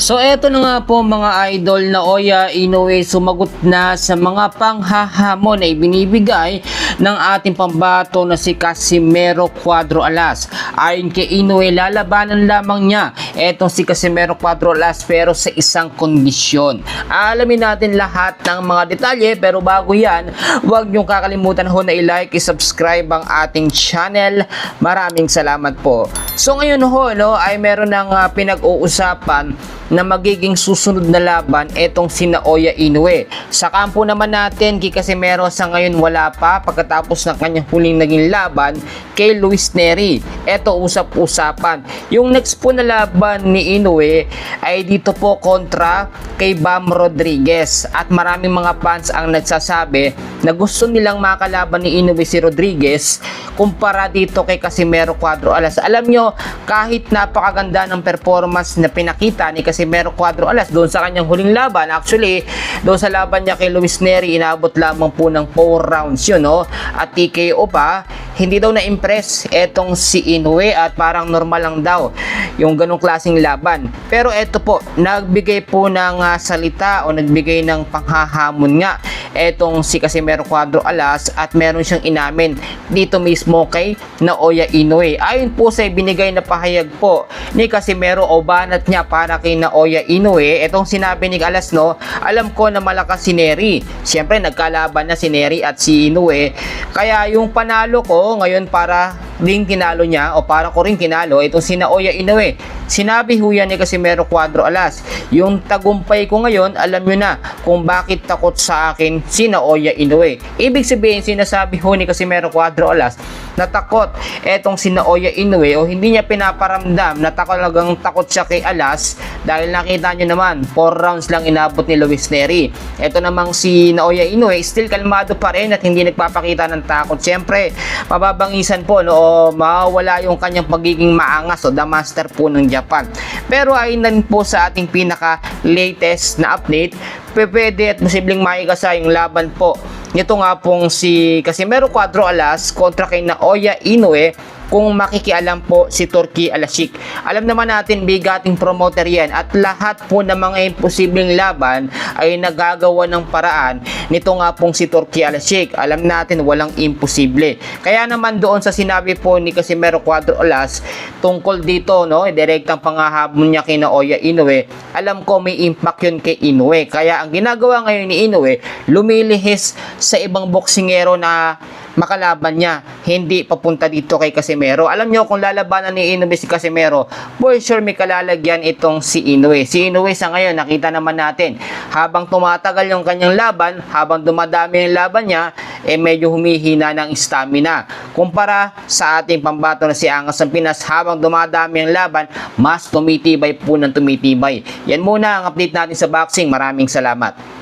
So eto na nga po mga idol, na Naoya Inoue sumagot na sa mga panghahamon na ibinibigay ng ating pambato na si Casimero Cuadro Alas. Ayon kay Inoue, lalabanan lamang niya etong si Casimero Cuadro Alas pero sa isang kondisyon. Alamin natin lahat ng mga detalye, pero bago yan, huwag niyong kakalimutan ho na i-like, i-subscribe ang ating channel. Maraming salamat po. So ngayon ho, ay meron ng pinag-uusapan na magiging susunod na laban etong si Naoya Inoue. Sa kampo naman natin, kay Casimero sa ngayon wala pa pagkatapos ng kanyang huling naging laban kay Luis Nery. Eto usap-usapan. Yung next po na laban ni Inoue ay dito po kontra kay Bam Rodriguez, at maraming mga fans ang nagsasabi na gusto nilang makalaban ni Inoue si Rodriguez kumpara dito kay Casimero Cuadro Alas. Alam nyo, kahit napakaganda ng performance na pinakita ni Casimero Cuadro Alas doon sa kanyang huling laban, actually doon sa laban niya kay Luis Nery, inabot lamang po ng 4 rounds yun, no? At TKO pa, hindi daw na-impress etong si Inoue at parang normal lang daw yung ganong klaseng laban. Pero eto po, nagbigay po ng salita o nagbigay ng panghahamon nga etong si Casimero Cuadro Alas, at meron siyang inamin dito mismo kay Naoya Inoue. Ayon po sa binigay na pahayag po ni Casimero o banat niya para kay Naoya Inoue, etong sinabi ni Alas, no, alam ko na malakas si Nery. Siyempre nagkalaban na si Nery at si Inoue, kaya yung panalo ko ngayon para rin kinalo niya o para ko rin kinalo itong si Naoya Inoue. Sinabi ho yan ni Casimero Cuadro Alas, yung tagumpay ko ngayon, alam nyo na kung bakit takot sa akin si Naoya Inoue. Ibig sabihin, sinasabi ho ni Casimero Cuadro Alas na takot etong si Naoya Inoue, o hindi niya pinaparamdam na talagang takot siya kay Alas, dahil nakita nyo naman 4 rounds lang inabot ni Luis Nery. Eto namang si Naoya Inoue still kalmado pa rin at hindi nagpapakita ng takot. Siyempre mababangisan po, no, o mawawala yung kanyang pagiging maangas o the master po ng Japan. Pero ayon din po sa ating pinaka latest na update, pwede at posibleng maigasa yung laban po nito nga pong si Casimero Cuadro Alas kontra kay Naoya Inoue kung makikialam po si Turki Alasik. Alam naman natin, bigating promoter yan, at lahat po ng mga imposibleng laban ay nagagawa ng paraan nito nga pong si Turki Alasik. Alam natin walang imposible. Kaya naman doon sa sinabi po ni Casimero Cuadro Alas tungkol dito, no, direktang pangahabon niya kay Naoya Inoue, alam ko may impact yun kay Inoue. Kaya ang ginagawa ngayon ni Inoue, lumilihis sa ibang boksingero na makalaban niya, hindi papunta dito kay Casimero. Alam nyo, kung lalabanan ni Inoue si Casimero, for sure may kalalagyan itong si Inoue. Si Inoue sa ngayon, nakita naman natin, habang tumatagal yung kanyang laban, habang dumadami yung laban niya, medyo humihina ng stamina. Kumpara sa ating pambato na si Angas ng Pinas, habang dumadami ang laban, mas tumitibay po ng tumitibay. Yan muna ang update natin sa boxing. Maraming salamat.